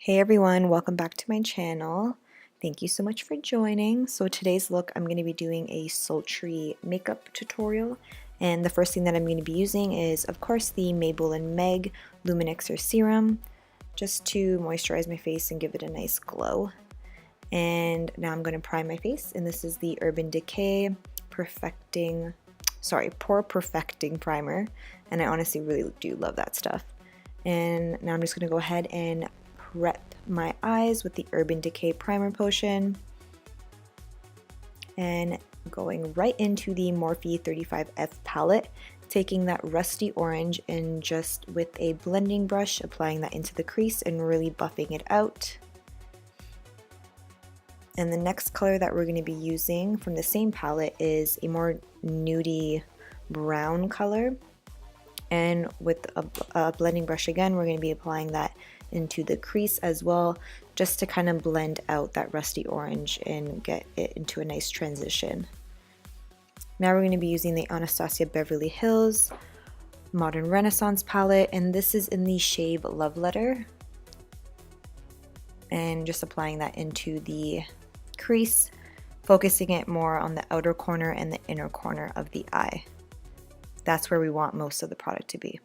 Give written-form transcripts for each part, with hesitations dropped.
Hey everyone, welcome back to my channel. Thank you so much for joining. So today's look, I'm going to be doing a sultry makeup tutorial, and the first thing that I'm going to be using is of course the Mable&Meg Luminexer Serum, just to moisturize my face and give it a nice glow. And now I'm going to prime my face, and this is the Urban Decay Pore Perfecting Primer, and I honestly really do love that stuff. And now I'm just going to go ahead and prep my eyes with the Urban Decay Primer Potion, and going right into the Morphe 35F palette, taking that rusty orange and just with a blending brush applying that into the crease and really buffing it out. And the next color that we're going to be using from the same palette is a more nudie brown color, and with a blending brush again we're going to be applying that into the crease as well, just to kind of blend out that rusty orange and get it into a nice transition. Now we're going to be using the Anastasia Beverly Hills Modern Renaissance palette, and this is in the shade Love Letter, and just applying that into the crease, focusing it more on the outer corner and the inner corner of the eye. That's where we want most of the product to be.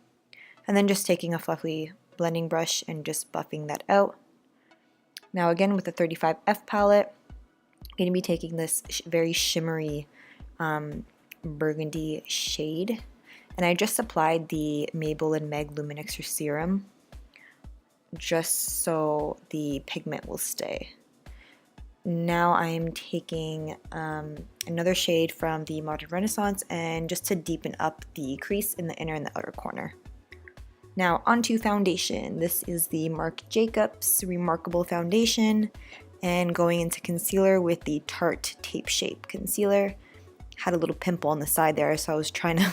And then just taking a fluffy blending brush and just buffing that out. Now again with the 35F palette, I'm going to be taking this very shimmery burgundy shade, and I just applied the Mable&Meg Luminexer Serum just so the pigment will stay. Now I am taking another shade from the Modern Renaissance, and just to deepen up the crease in the inner and the outer corner. Now onto foundation. This is the Marc Jacobs Re-marcable foundation, and going into concealer with the Tarte Tape Shape Concealer. Had a little pimple on the side there, so I was trying to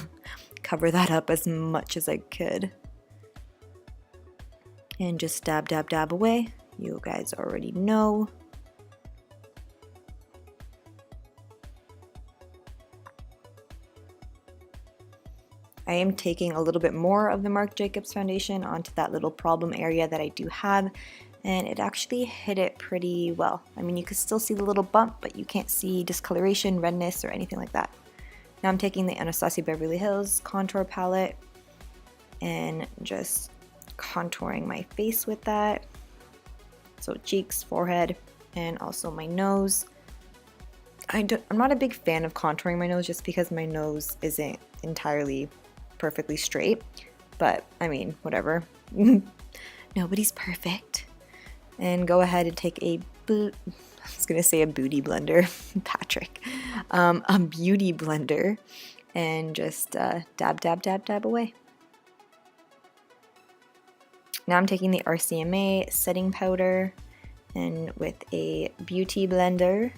cover that up as much as I could. And just dab, dab, dab away. You guys already know. I am taking a little bit more of the Marc Jacobs foundation onto that little problem area that I do have, and it actually hit it pretty well. I mean, you can still see the little bump, but you can't see discoloration, redness, or anything like that. Now I'm taking the Anastasia Beverly Hills contour palette and just contouring my face with that. So cheeks, forehead, and also my nose. I'm not a big fan of contouring my nose just because my nose isn't entirely perfectly straight, but I mean, whatever. Nobody's perfect. And go ahead and take a booty blender, a beauty blender, and just dab, dab, dab, dab away. Now I'm taking the RCMA setting powder, and with a beauty blender,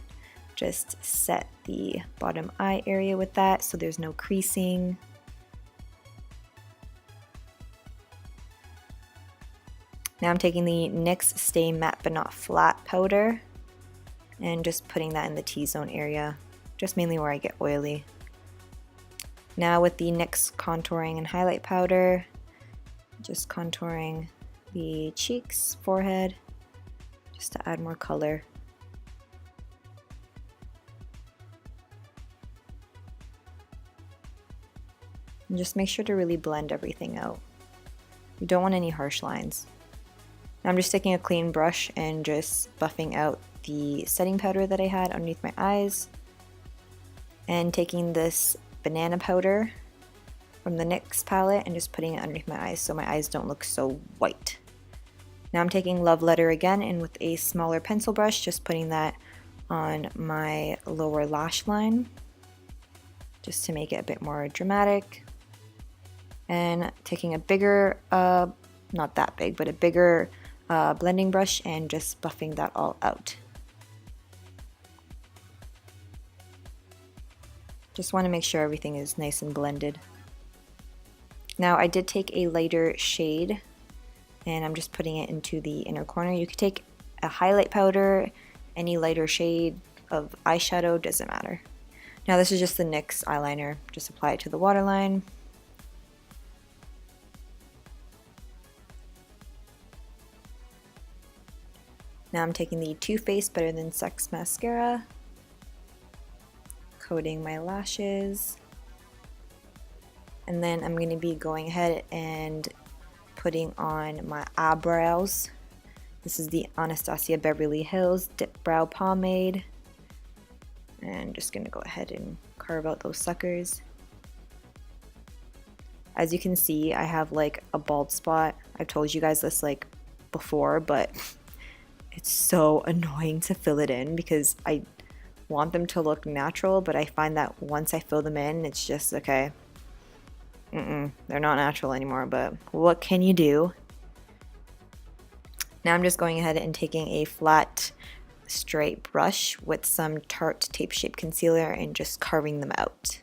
just set the bottom eye area with that so there's no creasing. Now I'm taking the NYX Stay Matte But Not Flat powder and just putting that in the T-zone area, just mainly where I get oily. Now with the NYX contouring and highlight powder, just contouring the cheeks, forehead, just to add more color. And just make sure to really blend everything out. You don't want any harsh lines. Now I'm just taking a clean brush and just buffing out the setting powder that I had underneath my eyes, and taking this banana powder from the NYX palette and just putting it underneath my eyes so my eyes don't look so white. Now I'm taking Love Letter again, and with a smaller pencil brush just putting that on my lower lash line just to make it a bit more dramatic. And taking a bigger, not that big, but a bigger blending brush and just buffing that all out. Just want to make sure everything is nice and blended. Now I did take a lighter shade, and I'm just putting it into the inner corner. You could take a highlight powder, any lighter shade of eyeshadow, doesn't matter. Now this is just the NYX eyeliner, just apply it to the waterline. Now I'm taking the Too Faced Better Than Sex Mascara, coating my lashes, and then I'm going to be going ahead and putting on my eyebrows. This is the Anastasia Beverly Hills Dipbrow Pomade, and just going to go ahead and carve out those suckers. As you can see, I have like a bald spot. I've told you guys this like before, but it's so annoying to fill it in because I want them to look natural, but I find that once I fill them in, it's just okay. They're not natural anymore, but what can you do? Now I'm just going ahead and taking a flat, straight brush with some Tarte Tape Shape Concealer and just carving them out.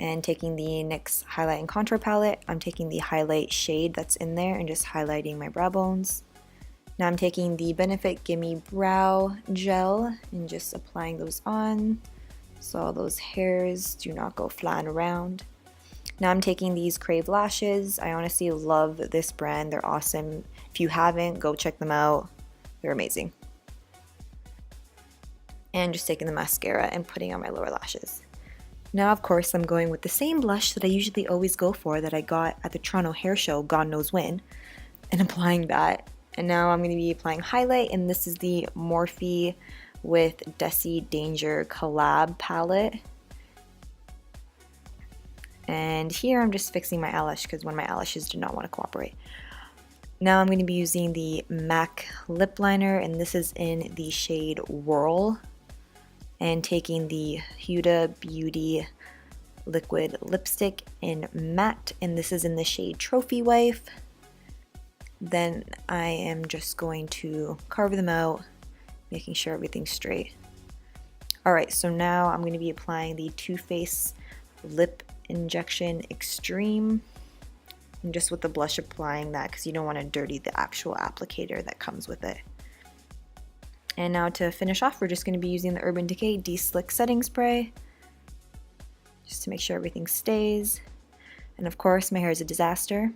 And taking the NYX Highlight and Contour Palette, I'm taking the highlight shade that's in there and just highlighting my brow bones. Now I'm taking the Benefit Gimme Brow Gel and just applying those on so all those hairs do not go flying around. Now I'm taking these Crave Lashes. I honestly love this brand. They're awesome. If you haven't, go check them out. They're amazing. And just taking the mascara and putting on my lower lashes. Now, of course, I'm going with the same blush that I usually always go for that I got at the Toronto Hair Show, God knows when, and applying that. And now I'm going to be applying highlight, and this is the Morphe with Deysi Danger collab palette. And here I'm just fixing my eyelash because one of my eyelashes did not want to cooperate. Now I'm going to be using the MAC lip liner, and this is in the shade Whirl. And taking the Huda Beauty Liquid lipstick in matte, and this is in the shade Trophy Wife. Then I am just going to carve them out, making sure everything's straight. Alright, so now I'm going to be applying the Too Faced Lip Injection Extreme. And just with the blush applying that because you don't want to dirty the actual applicator that comes with it. And now to finish off, we're just going to be using the Urban Decay De-Slick Setting Spray, just to make sure everything stays. And of course, my hair is a disaster.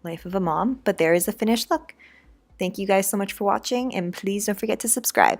Life of a mom, but there is a finished look. Thank you guys so much for watching, and please don't forget to subscribe.